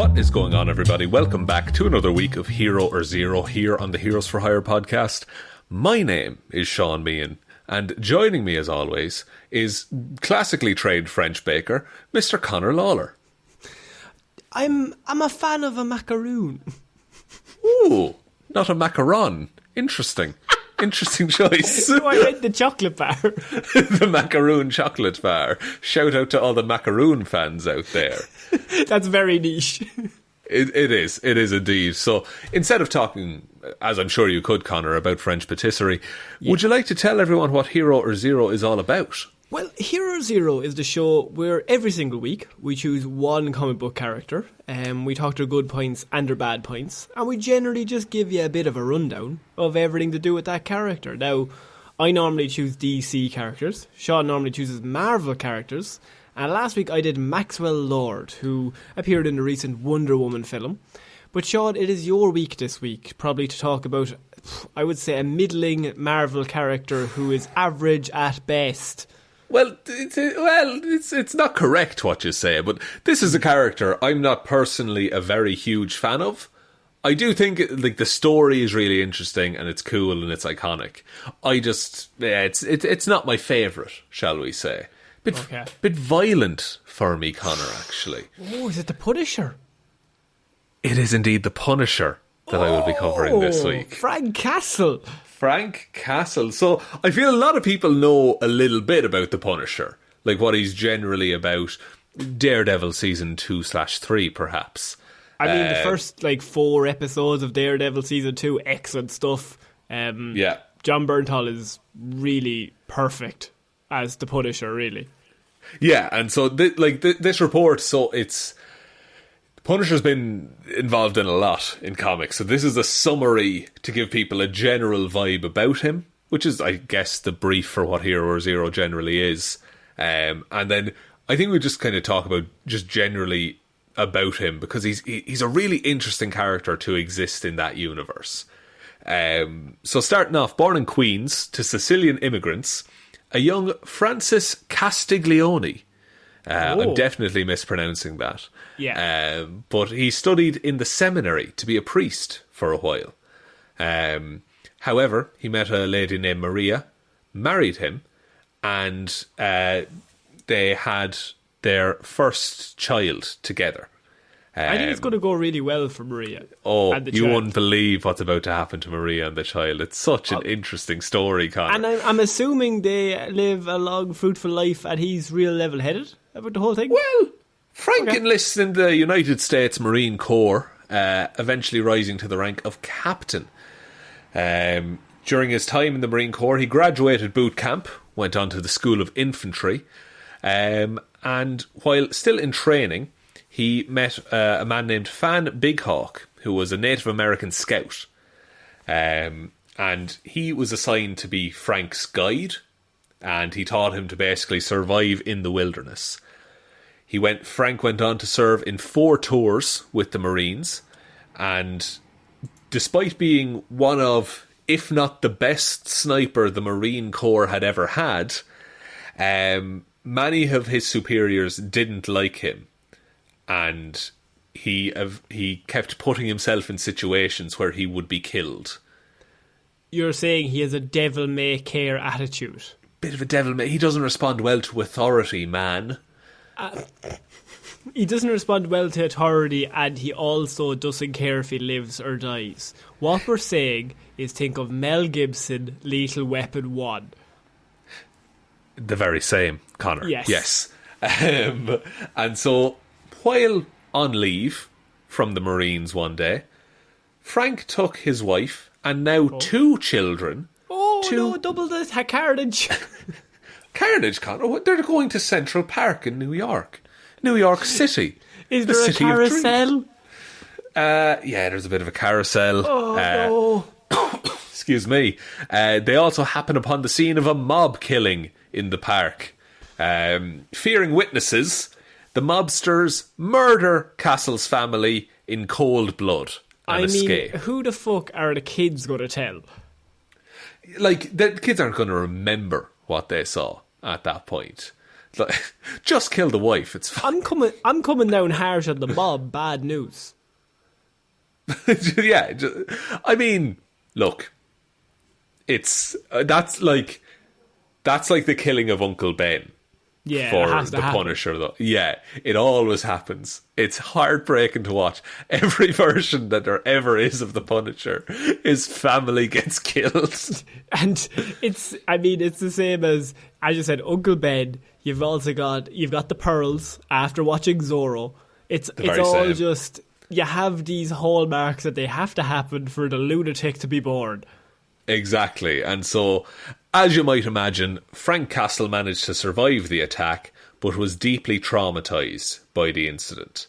What is going on, everybody? Welcome back to another week of Hero or Zero here on the Heroes for Hire podcast. My name is Shaun Meehan, and joining me as always is classically trained French baker, Mr. Conor Lawler. I'm a fan of a macaroon. Ooh, not a macaron. Interesting. Interesting choice. So I meant the chocolate bar. The macaroon chocolate bar. Shout out to all the macaroon fans out there. That's very niche. It is indeed. So instead of talking, as I'm sure you could, Conor, about French patisserie, would you like to tell everyone what Hero or Zero is all about? Well, Hero or Zero is the show where every single week we choose one comic book character, and we talk their good points and their bad points, and we generally just give you a bit of a rundown of everything to do with that character. Now, I normally choose DC characters, Shaun normally chooses Marvel characters, and last week I did Maxwell Lord, who appeared in the recent Wonder Woman film. But Shaun, it is your week this week, probably to talk about, I would say, a middling Marvel character who is average at best. Well, it's not correct what you say, but this is a character I'm not personally a very huge fan of. I do think the story is really interesting and it's cool and it's iconic. It's not my favourite, shall we say? Bit violent for me, Conor. Actually. Oh, is it the Punisher? It is indeed the Punisher that I will be covering this week. Frank Castle. So I feel a lot of people know a little bit about the Punisher, like what he's generally about. Daredevil season 2/3, perhaps. I mean, the first 4 episodes of Daredevil season 2, excellent stuff. John Bernthal is really perfect as the Punisher, really. Yeah, and so this report, so it's Punisher's been involved in a lot in comics, so this is a summary to give people a general vibe about him, which is, I guess, the brief for what Hero or Zero generally is. And then I think we just kind of talk about just generally about him, because he's a really interesting character to exist in that universe. So starting off, born in Queens to Sicilian immigrants, a young Francis Castiglione. I'm definitely mispronouncing that. Yeah. But he studied in the seminary to be a priest for a while. However, he met a lady named Maria, married him, and they had their first child together. I think it's going to go really well for Maria. Oh, you wouldn't believe what's about to happen to Maria and the child. It's such an interesting story, Conor. And I'm assuming they live a long, fruitful life and he's real level-headed about the whole thing? Well, Frank enlists in the United States Marine Corps, eventually rising to the rank of captain. During his time in the Marine Corps, he graduated boot camp, went on to the School of Infantry, and while still in training, he met a man named Fan Bighawk, who was a Native American scout. And he was assigned to be Frank's guide, and he taught him to basically survive in the wilderness. Frank went on to serve in 4 tours with the Marines, and despite being one of, if not the best sniper the Marine Corps had ever had, many of his superiors didn't like him. And he kept putting himself in situations where he would be killed. You're saying he has a devil-may-care attitude. Bit of a devil-may... He doesn't respond well to authority, man. He doesn't respond well to authority, and he also doesn't care if he lives or dies. What we're saying is think of Mel Gibson, Lethal Weapon 1. The very same, Conor. Yes. And so, while on leave from the Marines one day, Frank took his wife and now 2 children. No, double the carnage. Carnage, Conor? They're going to Central Park in New York. New York City. Is there a carousel? Yeah, there's a bit of a carousel. No. Excuse me. They also happen upon the scene of a mob killing in the park. Fearing witnesses, the mobsters murder Castle's family in cold blood and escape. Who the fuck are the kids going to tell? The kids aren't going to remember what they saw at that point. Like, just kill the wife. It's fine. I'm coming down harsh on the mob. Bad news. Yeah, I mean, look, it's that's like the killing of Uncle Ben. Yeah, for it has to the happen. Punisher, though. Yeah, it always happens. It's heartbreaking to watch. Every version that there ever is of the Punisher, his family gets killed. And it's the same as you said, Uncle Ben. You've got the Pearls after watching Zorro. It's all same. just, you have these hallmarks that they have to happen for the lunatic to be born. Exactly. And so, as you might imagine, Frank Castle managed to survive the attack, but was deeply traumatised by the incident.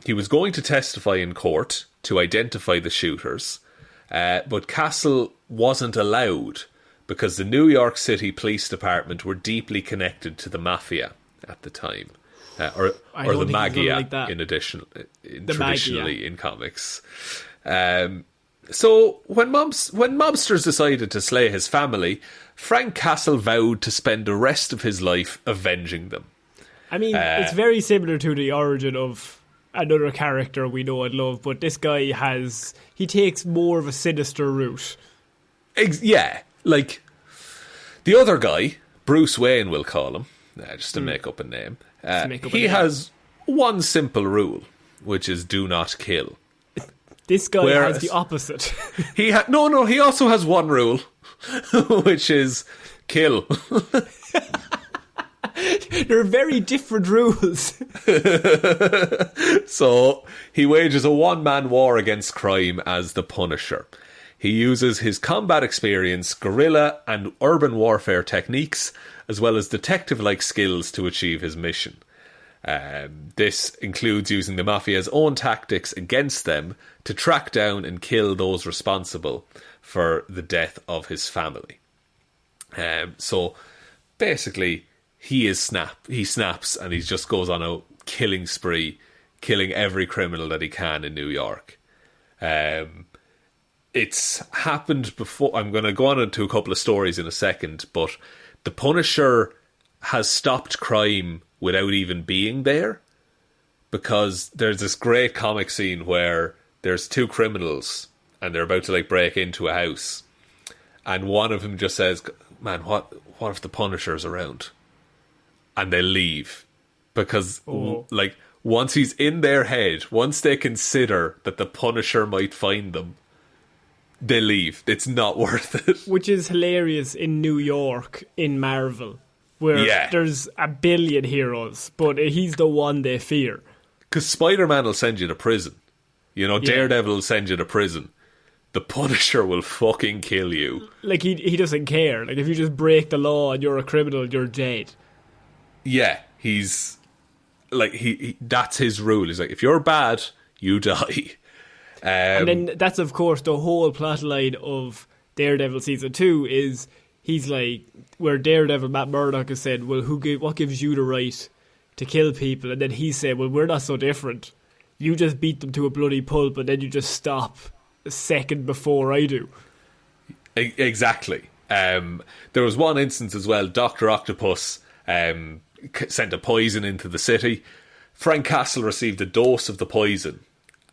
He was going to testify in court to identify the shooters, but Castle wasn't allowed because the New York City Police Department were deeply connected to the mafia at the time. Or the Magia, traditionally in comics. So when mobsters decided to slay his family, Frank Castle vowed to spend the rest of his life avenging them. I mean, it's very similar to the origin of another character we know and love, but this guy he takes more of a sinister route. Yeah, like the other guy, Bruce Wayne, we'll call him, just to make up a name. He has one simple rule, which is do not kill. This guy has the opposite. He also has one rule, which is kill. They're very different rules. So he wages a one-man war against crime as the Punisher. He uses his combat experience, guerrilla and urban warfare techniques, as well as detective-like skills to achieve his mission. This includes using the Mafia's own tactics against them to track down and kill those responsible for the death of his family. So basically, he snaps and he just goes on a killing spree, killing every criminal that he can in New York. It's happened before. I'm going to go on into a couple of stories in a second, but the Punisher has stopped crime without even being there, because there's this great comic scene where there's two criminals and they're about to break into a house, and one of them just says, "Man, what if the Punisher's around?" And they leave because once he's in their head, once they consider that the Punisher might find them, they leave. It's not worth it. Which is hilarious in New York in Marvel, where there's a billion heroes, but he's the one they fear. Because Spider-Man will send you to prison. Daredevil will send you to prison. The Punisher will fucking kill you. He doesn't care. If you just break the law and you're a criminal, you're dead. Yeah, he's he that's his rule. He's if you're bad, you die. And then that's, of course, the whole plotline of Daredevil Season 2 is he's where Daredevil Matt Murdock has said, well, what gives you the right to kill people? And then he said, well, we're not so different. You just beat them to a bloody pulp and then you just stop a second before I do. Exactly. There was one instance as well, Dr. Octopus sent a poison into the city. Frank Castle received a dose of the poison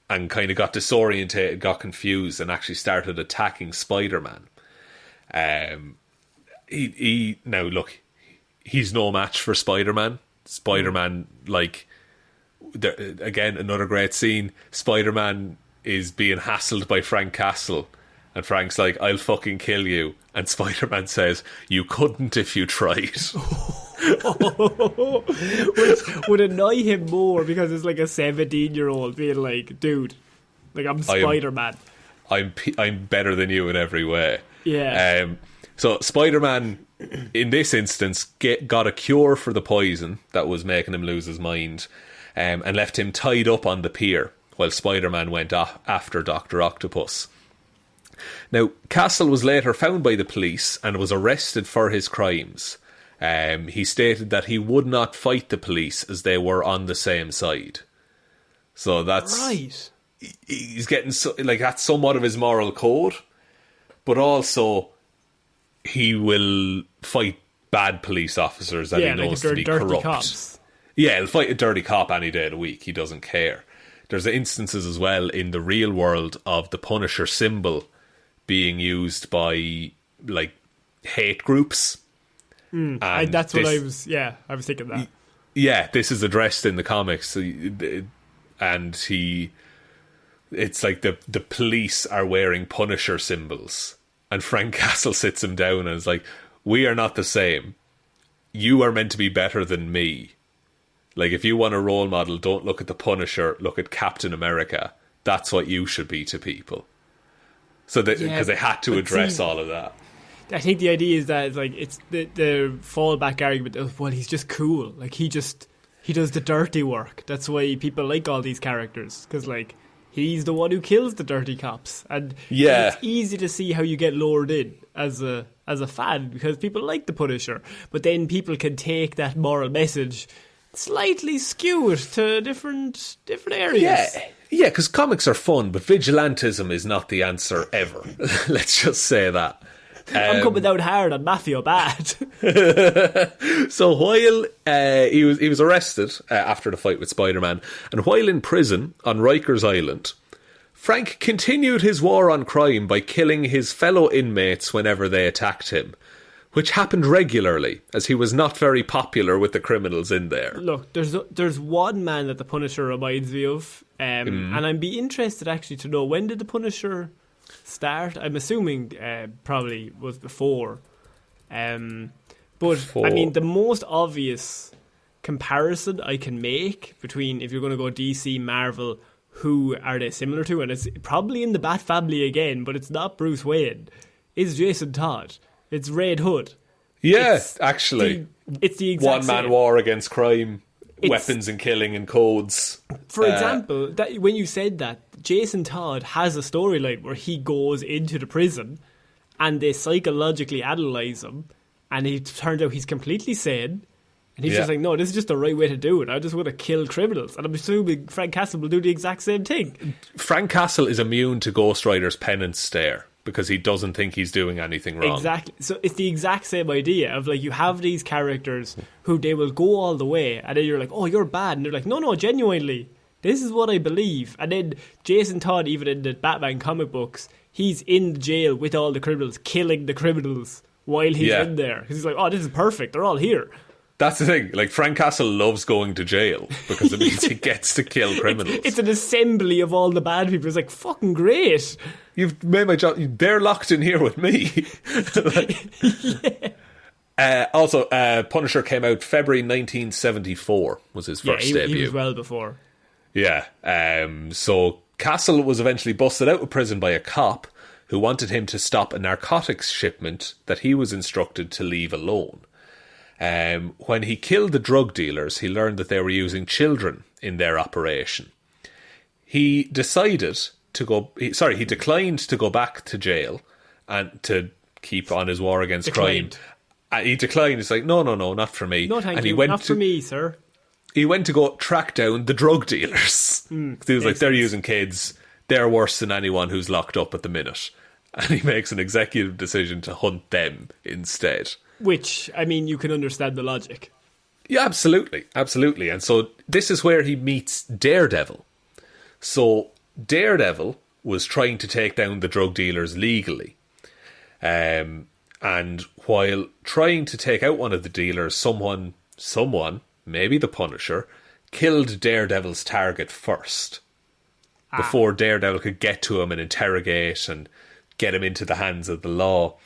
and kind of got disorientated, got confused, and actually started attacking Spider-Man. He's no match for Spider-Man. Spider-Man, again, another great scene. Spider-Man is being hassled by Frank Castle, and Frank's I'll fucking kill you. And Spider-Man says, you couldn't if you tried. Which would annoy him more because it's a 17-year-old being dude, I'm Spider-Man. I'm better than you in every way. Yeah. So Spider-Man, in this instance, got a cure for the poison that was making him lose his mind, and left him tied up on the pier while Spider-Man went after Dr. Octopus. Now, Castle was later found by the police and was arrested for his crimes. He stated that he would not fight the police as they were on the same side. So that's... Right. He's getting... that's somewhat of his moral code. But also, he will fight bad police officers that he knows to be corrupt. Cops. Yeah, he'll fight a dirty cop any day of the week. He doesn't care. There's instances as well in the real world of the Punisher symbol being used by, like, hate groups. That's what I was thinking that. Yeah, this is addressed in the comics. And it's like the police are wearing Punisher symbols. And Frank Castle sits him down and is like, we are not the same. You are meant to be better than me. Like, if you want a role model, don't look at the Punisher, look at Captain America. That's what you should be to people. So because they had to address all of that. I think the idea is that it's the fallback argument of, well, he's just cool. Like, he does the dirty work. That's why people like all these characters, because, like, he's the one who kills the dirty cops. And it's easy to see how you get lured in as a fan, because people like the Punisher. But then people can take that moral message, slightly skew it to different areas. Yeah, because comics are fun, but vigilantism is not the answer ever. Let's just say that. I'm coming down hard on Mafia bad. So while he was arrested after the fight with Spider-Man, and while in prison on Rikers Island, Frank continued his war on crime by killing his fellow inmates whenever they attacked him, which happened regularly, as he was not very popular with the criminals in there. Look, there's one man that the Punisher reminds me of, and I'd be interested actually to know, when did the Punisher start? I'm assuming probably was before. But, I mean, the most obvious comparison I can make between, if you're going to go DC, Marvel, who are they similar to, and it's probably in the Bat family again, but it's not Bruce Wayne, is Jason Todd. It's Red Hood. Yeah, actually. It's the exact one-man same. war against crime, weapons and killing and codes. For example, when you said that, Jason Todd has a storyline where he goes into the prison and they psychologically analyse him, and it turns out he's completely sane, and he's just like, no, this is just the right way to do it. I just want to kill criminals. And I'm assuming Frank Castle will do the exact same thing. Frank Castle is immune to Ghost Rider's penance stare, because he doesn't think he's doing anything wrong. Exactly. So it's the exact same idea of, like, you have these characters who they will go all the way, and then you're like, oh, you're bad. And they're like, no, genuinely, this is what I believe. And then Jason Todd, even in the Batman comic books, he's in jail with all the criminals, killing the criminals while he's in there. Because he's like, oh, this is perfect. They're all here. That's the thing. Like, Frank Castle loves going to jail because it means he gets to kill criminals. It's an assembly of all the bad people. It's like, fucking great. You've made my job. They're locked in here with me. Also, Punisher came out February 1974 was his first debut. He was well before. Yeah. So Castle was eventually busted out of prison by a cop who wanted him to stop a narcotics shipment that he was instructed to leave alone. When he killed the drug dealers, he learned that they were using children in their operation. He decided to go. He declined to go back to jail and to keep on his war against crime. He declined. He's like, no, not for me. No, thank and you. Not for me, sir. He went to go track down the drug dealers. He was like, they're using kids. They're worse than anyone who's locked up at the minute. And he makes an executive decision to hunt them instead. Which, I mean, you can understand the logic. Yeah, absolutely. And so this is where he meets Daredevil. So Daredevil was trying to take down the drug dealers legally. And while trying to take out one of the dealers, someone, maybe the Punisher, killed Daredevil's target first. Before Daredevil could get to him and interrogate and get him into the hands of the law.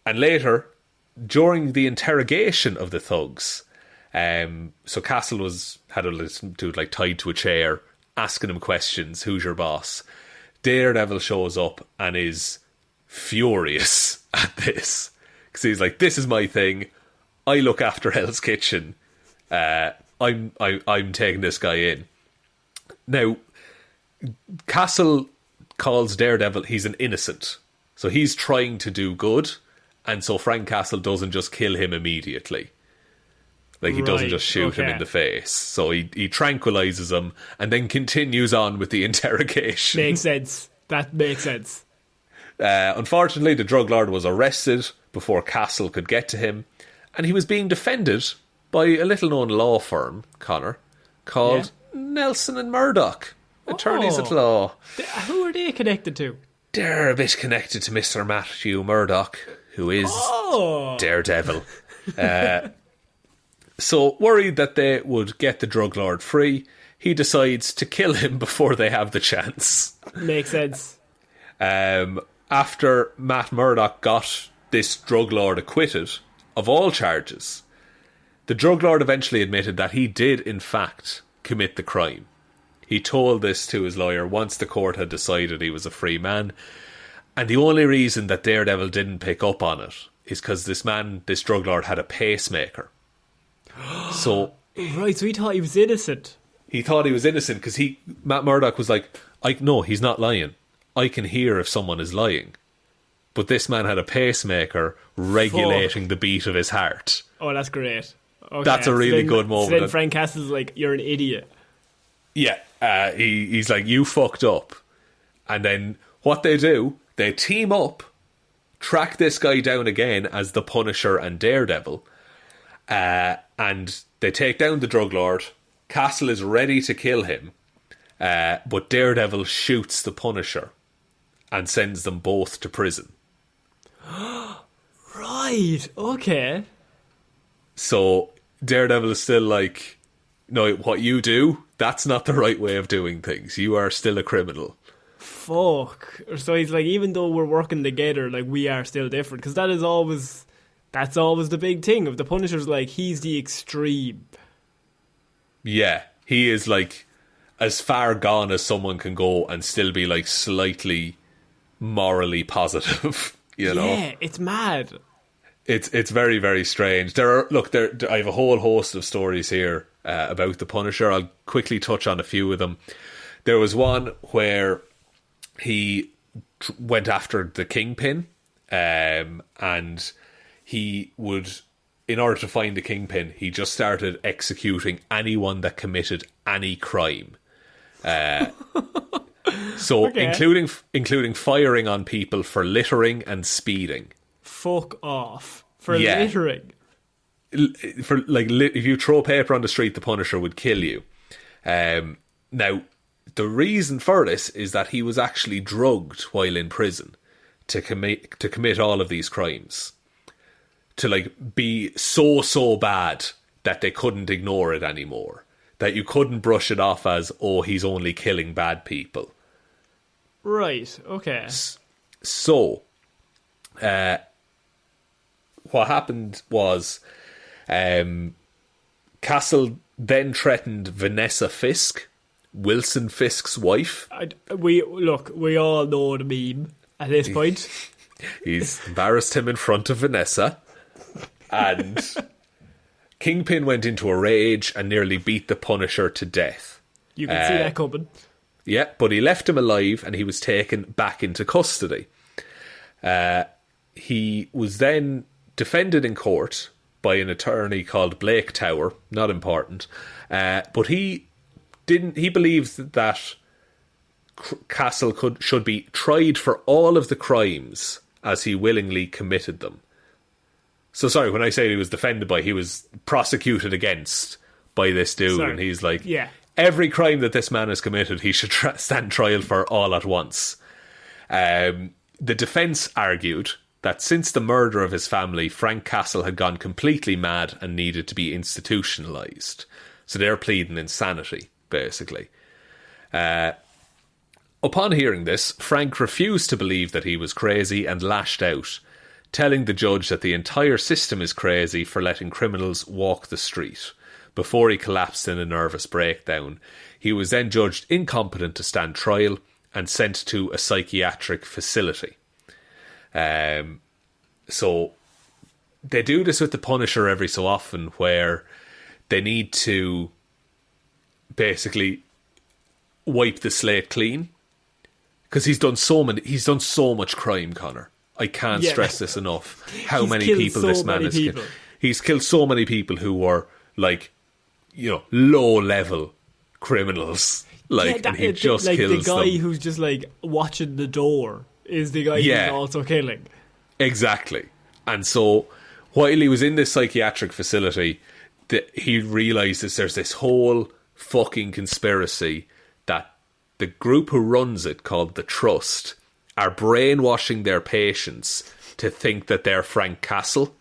And later, during the interrogation of the thugs, so Castle had to do like tied to a chair, asking him questions. Who's your boss? Daredevil shows up and is furious at this because he's like, "This is my thing. I look after Hell's Kitchen. I'm taking this guy in." Now, Castle calls Daredevil, he's an innocent, so he's trying to do good. And so Frank Castle doesn't just kill him immediately. Like, he doesn't just shoot him in the face. So he tranquilizes him and then continues on with the interrogation. Makes sense. That makes sense. Unfortunately, the drug lord was arrested before Castle could get to him, and he was being defended by a little-known law firm, Connor, called Nelson and Murdoch, attorneys at law. Who are they connected to? They're a bit connected to Mr. Matthew Murdoch, who is Daredevil. So, worried that they would get the drug lord free, he decides to kill him before they have the chance. Makes sense. After Matt Murdoch got this drug lord acquitted of all charges, the drug lord eventually admitted that he did, in fact, commit the crime. He told this to his lawyer once the court had decided he was a free man, and the only reason that Daredevil didn't pick up on it is because this drug lord, had a pacemaker. So Right, so he thought he was innocent. He thought he was innocent because Matt Murdoch was like, no, he's not lying. I can hear if someone is lying. But this man had a pacemaker regulating the beat of his heart. Oh, that's great. Okay. That's a really good moment. So then Frank Castle's like, you're an idiot. Yeah, he's like, you fucked up. And then what they do, they team up, track this guy down again as the Punisher and Daredevil, and they take down the drug lord. Castle is ready to kill him, but Daredevil shoots the Punisher and sends them both to prison. Right, okay. So Daredevil is still like, no, what you do, that's not the right way of doing things. You are still a criminal. Fuck. So he's like, even though we're working together, like, we are still different. Because that's always the big thing of the Punisher's, like, he's the extreme. Yeah, he is like as far gone as someone can go and still be like slightly morally positive, you know? Yeah, it's mad. It's very, very strange. I have a whole host of stories here about the Punisher. I'll quickly touch on a few of them. There was one where he went after the Kingpin, and he would, in order to find the Kingpin, he just started executing anyone that committed any crime. So, okay. including firing on people for littering and speeding. Fuck off. For littering. If you throw paper on the street, the Punisher would kill you. Now, the reason for this is that he was actually drugged while in prison to commit all of these crimes. To like be so bad that they couldn't ignore it anymore. That you couldn't brush it off as, oh, he's only killing bad people. Right, okay. So, what happened was Castle then threatened Vanessa Fisk, Wilson Fisk's wife. We all know the meme at this point. He's embarrassed him in front of Vanessa. And Kingpin went into a rage and nearly beat the Punisher to death. You can see that coming. Yeah, but he left him alive and he was taken back into custody. He was then defended in court by an attorney called Blake Tower, not important, but he believes that Castle should be tried for all of the crimes as he willingly committed them. So sorry, when I say he was defended by, he was prosecuted against by this dude, and he's like, every crime that this man has committed, he should stand trial for all at once. The defence argued that since the murder of his family, Frank Castle had gone completely mad and needed to be institutionalised. So they're pleading insanity, basically. Upon hearing this, Frank refused to believe that he was crazy and lashed out, telling the judge that the entire system is crazy for letting criminals walk the street. Before he collapsed in a nervous breakdown, he was then judged incompetent to stand trial and sent to a psychiatric facility. So they do this with the Punisher every so often, where they need to basically wipe the slate clean, because he's done so much crime, Connor. I can't stress this enough. How many people this man has killed. He's killed so many people who were like, low level criminals. Like, and he just kills the guy them. who's just like watching the door is the guy Yeah. who's also killing. Exactly. And so, while he was in this psychiatric facility, he realises there's this whole fucking conspiracy that the group who runs it, called the Trust, are brainwashing their patients to think that they're Frank Castle,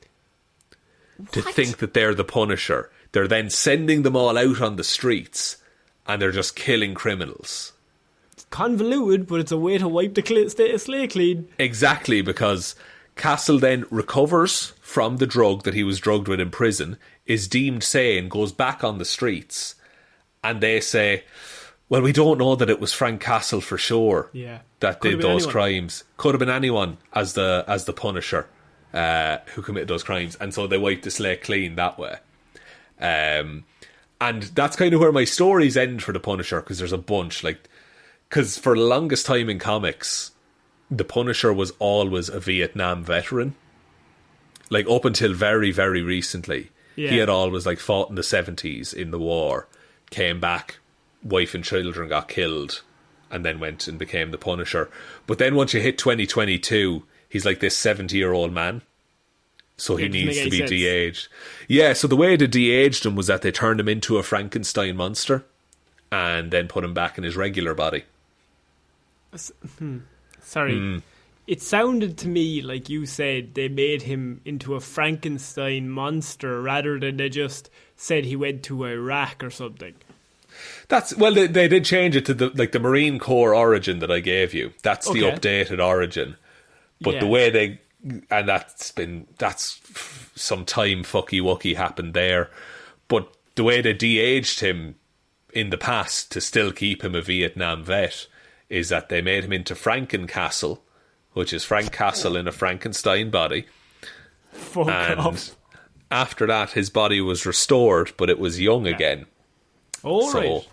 to think that they're the Punisher. They're then sending them all out on the streets, and they're just killing criminals. It's convoluted, but it's a way to wipe the state of slate clean. Exactly, because Castle then recovers from the drug that he was drugged with in prison, is deemed sane, goes back on the streets, and they say, well, we don't know that it was Frank Castle for sure that did those crimes. Could have been anyone as the Punisher who committed those crimes, and so they wiped the slate clean that way. And that's kind of where my stories end for the Punisher, because there's a bunch, because for the longest time in comics, the Punisher was always a Vietnam veteran. Up until very, very recently, he had always fought in the 70s in the war, came back, wife and children got killed, and then went and became the Punisher. But then once you hit 2022, he's like this 70-year-old man. So he needs to be de-aged. Yeah, so the way they de-aged him was that they turned him into a Frankenstein monster and then put him back in his regular body. Sorry. It sounded to me like you said they made him into a Frankenstein monster rather than they just said he went to Iraq or something. They did change it to the Marine Corps origin that I gave you. That's the updated origin. But the way that's some time fucky-wucky happened there. But the way they de-aged him in the past to still keep him a Vietnam vet is that they made him into Frankencastle, which is Frank Castle in a Frankenstein body. Fuck and off. After that, his body was restored, but it was young again. Right.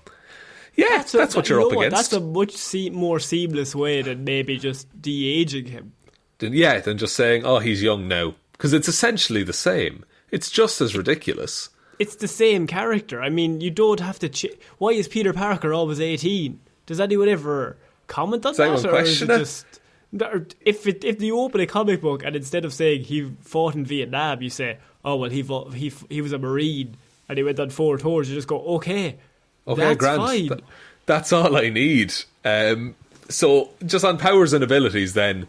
Yeah, that's what you're up against. That's a much more seamless way than maybe just de-aging him. Than just saying, oh, he's young now. Because it's essentially the same. It's just as ridiculous. It's the same character. I mean, you don't have to... Why is Peter Parker always 18? Does anyone ever comment on that? Or is it just... If you open a comic book and instead of saying he fought in Vietnam, you say, oh, well, he was a Marine and he went on 4 tours, you just go, okay, that's grand. fine. That's all I need. So, just on powers and abilities then,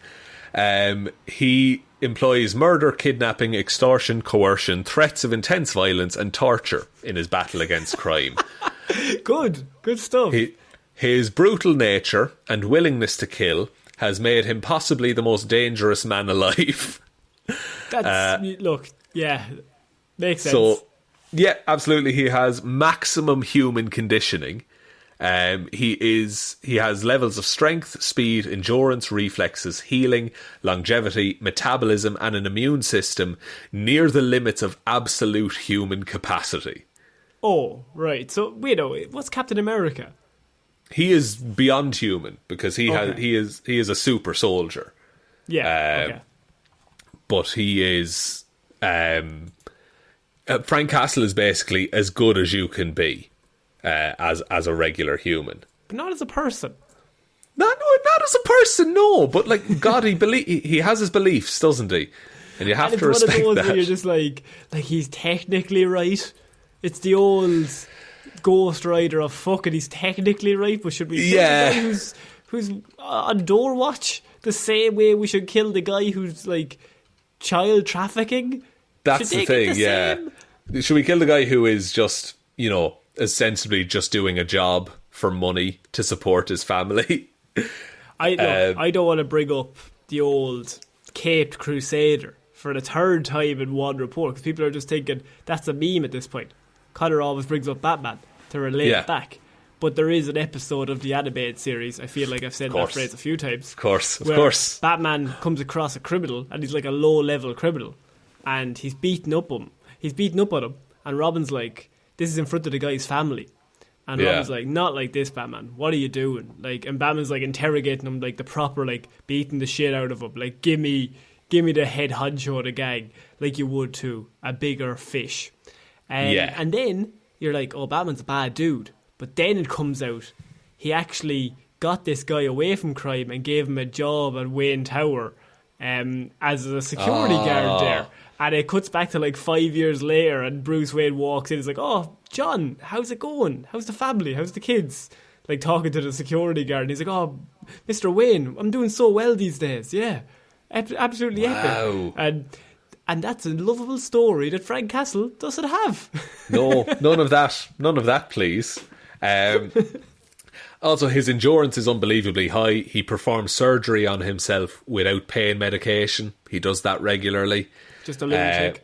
he employs murder, kidnapping, extortion, coercion, threats of intense violence and torture in his battle against crime. Good stuff. His brutal nature and willingness to kill has made him possibly the most dangerous man alive. Makes sense. So, yeah, absolutely. He has maximum human conditioning. He has levels of strength, speed, endurance, reflexes, healing, longevity, metabolism, and an immune system near the limits of absolute human capacity. Oh, right. So, what's Captain America? He is beyond human because he is a super soldier. Yeah. But he is Frank Castle is basically as good as you can be as a regular human. But not as a person. Not as a person, no. But God, he has his beliefs, doesn't he? And you have to respect one of those that. where you're just like he's technically right. It's the old Ghost Rider of fucking he's technically right, but should we kill the guy who's on door watch the same way we should kill the guy who's child trafficking? That's the thing, same? Should we kill the guy who is just, ostensibly just doing a job for money to support his family? I don't want to bring up the old Caped Crusader for the 3rd time in one report, because people are just thinking that's a meme at this point. Connor always brings up Batman to relate it back. But there is an episode of the animated series, I feel like I've said that phrase a few times. Of course. Batman comes across a criminal, and he's like a low-level criminal, and he's beating up on him, and Robin's like, this is in front of the guy's family. And Robin's like, not like this, Batman. What are you doing? And Batman's interrogating him, the proper, beating the shit out of him. Give me the head honcho of the gang, like you would to a bigger fish. And then you're like, oh, Batman's a bad dude. But then it comes out, he actually got this guy away from crime and gave him a job at Wayne Tower as a security guard there. And it cuts back to like 5 years later, and Bruce Wayne walks in. He's like, "Oh, John, how's it going? How's the family? How's the kids?" Like talking to the security guard. And he's like, "Oh, Mr. Wayne, I'm doing so well these days. Yeah, absolutely epic." And that's a lovable story that Frank Castle doesn't have. No, none of that. None of that, please. Also, his endurance is unbelievably high. He performs surgery on himself without pain medication. He does that regularly. Just a lunatic.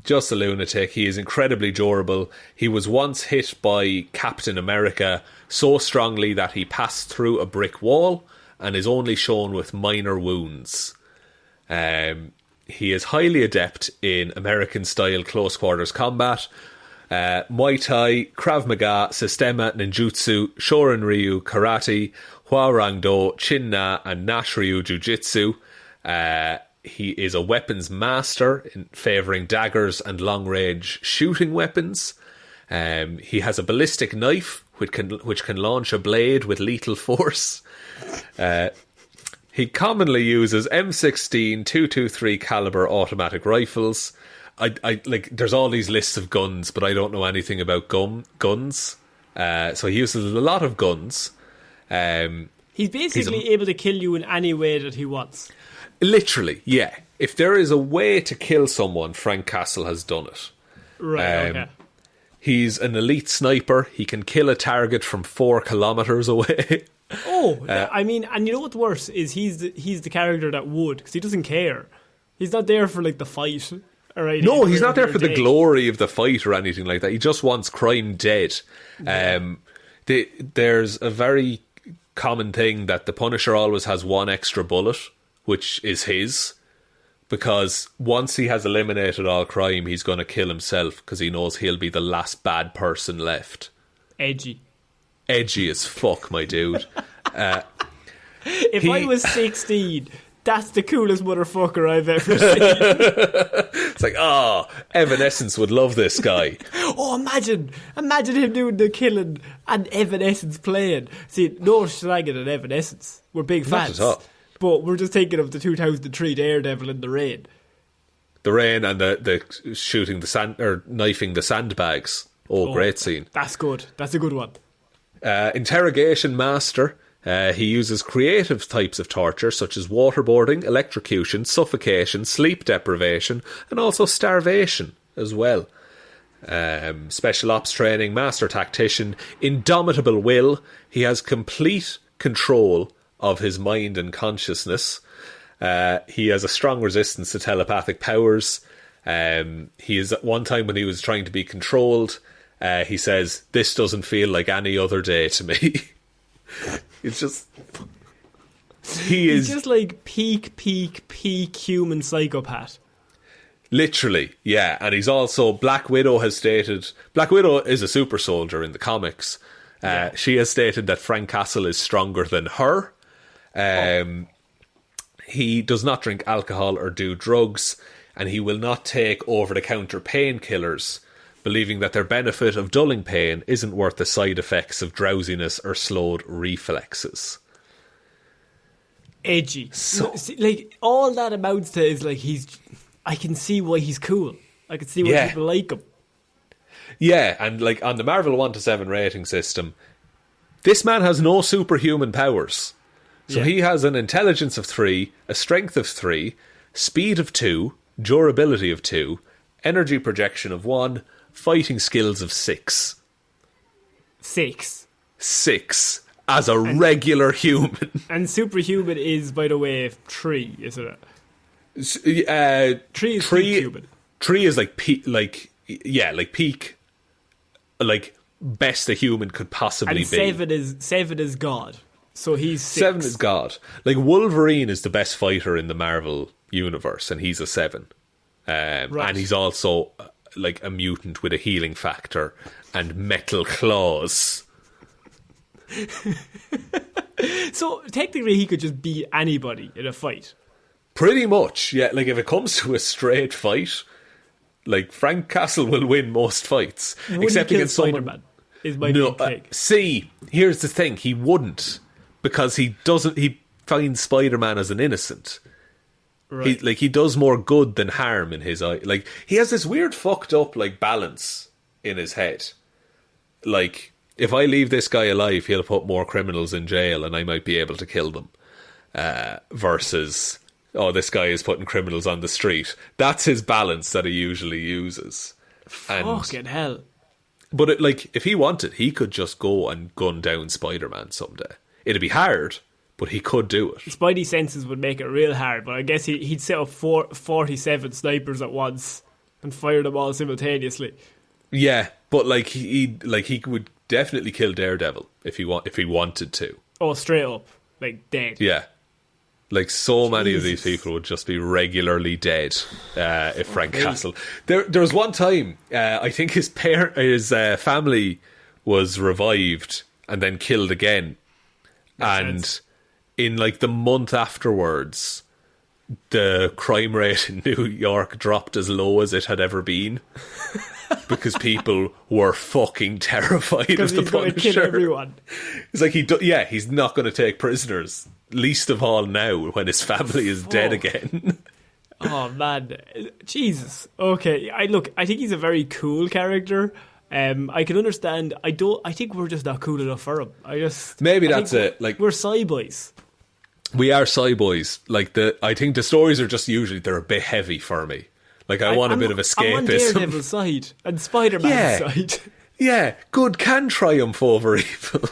Just a lunatic. He is incredibly durable. He was once hit by Captain America so strongly that he passed through a brick wall and is only shown with minor wounds. He is highly adept in American-style close-quarters combat, Muay Thai, Krav Maga, Sistema, Ninjutsu, Shorin Ryu, Karate, Hwarang Do, Chin Na, and Nash Ryu Jiu-Jitsu. He is a weapons master in favouring daggers and long-range shooting weapons. He has a ballistic knife which can launch a blade with lethal force. He commonly uses M16 .223 caliber automatic rifles. I like. There's all these lists of guns, but I don't know anything about guns. So he uses a lot of guns. He's basically able to kill you in any way that he wants. Literally, yeah. If there is a way to kill someone, Frank Castle has done it. Right, okay. He's an elite sniper. He can kill a target from 4 kilometres away. I mean, and you know what's worse is he's the character that would, because he doesn't care. He's not there for like the fight or anything. No, he's not there for the glory of the fight or anything like that. He just wants crime dead. Yeah. There's a very common thing that the Punisher always has one extra bullet, which is his, because once he has eliminated all crime, he's going to kill himself because he knows he'll be the last bad person left. Edgy as fuck, my dude. If I was 16, that's the coolest motherfucker I've ever seen. It's like, Evanescence would love this guy. Imagine him doing the killing and Evanescence playing. See, no slagging at Evanescence. We're big fans. Not at all. But we're just thinking of the 2003 Daredevil in the rain. The rain and the shooting the sand, or knifing the sandbags. Great scene. That's good. That's a good one. Interrogation master. He uses creative types of torture such as waterboarding, electrocution, suffocation, sleep deprivation, and also starvation as well. Special ops training, master tactician, indomitable will. He has complete control of his mind and consciousness. He has a strong resistance to telepathic powers. He is at one time when he was trying to be controlled, he says, "This doesn't feel like any other day to me." It's just... He's just like peak human psychopath. Literally, yeah. And he's also... Black Widow has stated... Black Widow is a super soldier in the comics. She has stated that Frank Castle is stronger than her. He does not drink alcohol or do drugs, and he will not take over-the-counter painkillers, believing that their benefit of dulling pain isn't worth the side effects of drowsiness or slowed reflexes. Edgy. So, like, all that amounts to is, like, I can see why he's cool. I can see why people like him. Yeah, and, like, on the Marvel 1 to 7 rating system, this man has no superhuman powers. So he has an intelligence of 3, a strength of 3, speed of 2, durability of 2, energy projection of 1, fighting skills of 6. 6 as a regular human. And superhuman is, by the way, 3, isn't it? 3 is superhuman. 3 is like peak, like best a human could possibly be. And 7 is God. So he's 6. 7 is God. Like, Wolverine is the best fighter in the Marvel universe, and he's a 7. Right. And he's also like a mutant with a healing factor and metal claws. So technically he could just beat anybody in a fight. Pretty much, yeah. Like, if it comes to a straight fight, like, Frank Castle will win most fights. Wouldn't except he kill against someone. Spider-Man? Is my big take. See, here's the thing: he wouldn't, because he finds Spider-Man as an innocent. Right. He does more good than harm in his eye. Like, he has this weird fucked up, like, balance in his head. Like, if I leave this guy alive, he'll put more criminals in jail and I might be able to kill them. Versus, oh, this guy is putting criminals on the street. That's his balance that he usually uses. Fucking hell. But, if he wanted, he could just go and gun down Spider-Man someday. It'd be hard, but he could do it. Spidey senses would make it real hard, but I guess he'd set up 47 snipers at once and fire them all simultaneously. Yeah, but he would definitely kill Daredevil if he wanted to. Oh, straight up, like dead. Yeah, so many of these people would just be regularly dead if Frank Castle. There was one time I think his family was revived and then killed again, and in the month afterwards, the crime rate in New York dropped as low as it had ever been. Because people were fucking terrified of the Punisher. Because he's going to kill everyone. It's he's not going to take prisoners. Least of all now, when his family is dead again. Oh, man. Jesus. Okay, I think he's a very cool character. I can understand. I think we're just not cool enough for him. Maybe that's it. We're sci boys. We are sci boys. I think the stories are just usually, they're a bit heavy for me. I want a bit of escapism. I'm on Daredevil's side and Spider-Man's side. Yeah, good can triumph over evil.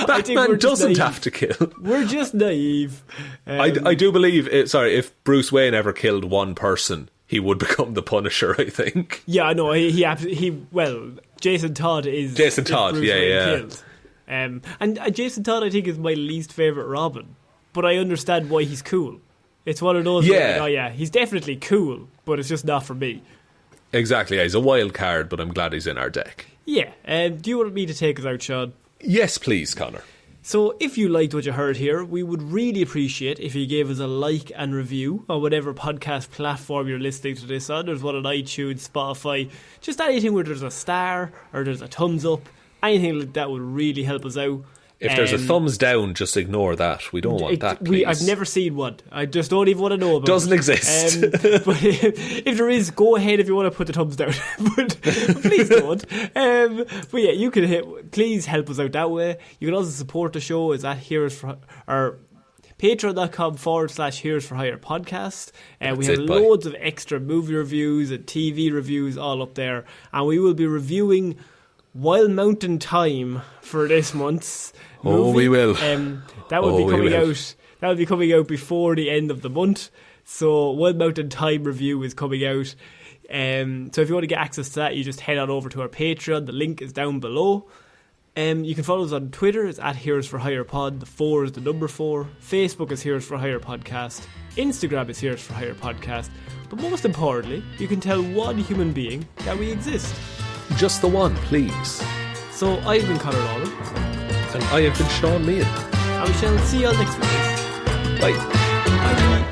Batman doesn't have to kill. We're just naive. I do believe, if Bruce Wayne ever killed one person, he would become the Punisher, I think. Yeah, I know. Jason Todd is Jason Todd, Bruce yeah. Killed. And Jason Todd, I think, is my least favourite Robin. But I understand why he's cool. It's one of those he's definitely cool, but it's just not for me. Exactly, he's a wild card, but I'm glad he's in our deck. Yeah, do you want me to take us out, Shaun? Yes, please, Connor. So if you liked what you heard here, we would really appreciate if you gave us a like and review on whatever podcast platform you're listening to this on. There's one on iTunes, Spotify, just anything where there's a star or there's a thumbs up. Anything like that would really help us out. If there's a thumbs down, just ignore that. We don't want that, please. I've never seen one. I just don't even want to know about it. Doesn't exist. But if there is, go ahead if you want to put the thumbs down. but please don't. But yeah, you can please help us out that way. You can also support the show. It's at patreon.com/Heroes for Hire podcast. We have loads of extra movie reviews and TV reviews all up there. And we will be reviewing Wild Mountain Thyme for this month's movie. Oh, we will. That will be coming out. That will be coming out before the end of the month. So Wild Mountain Thyme review is coming out. So if you want to get access to that, you just head on over to our Patreon. The link is down below. You can follow us on Twitter. It's at Heroes for Hire Pod. The 4 is the number 4. Facebook is Heroes for Hire Podcast. Instagram is Heroes for Hire Podcast. But most importantly, you can tell one human being that we exist. Just the one, please. So I've been Ciara Lawler. And I have been Shaun Meehan. And we shall see you all next week. Bye. Bye.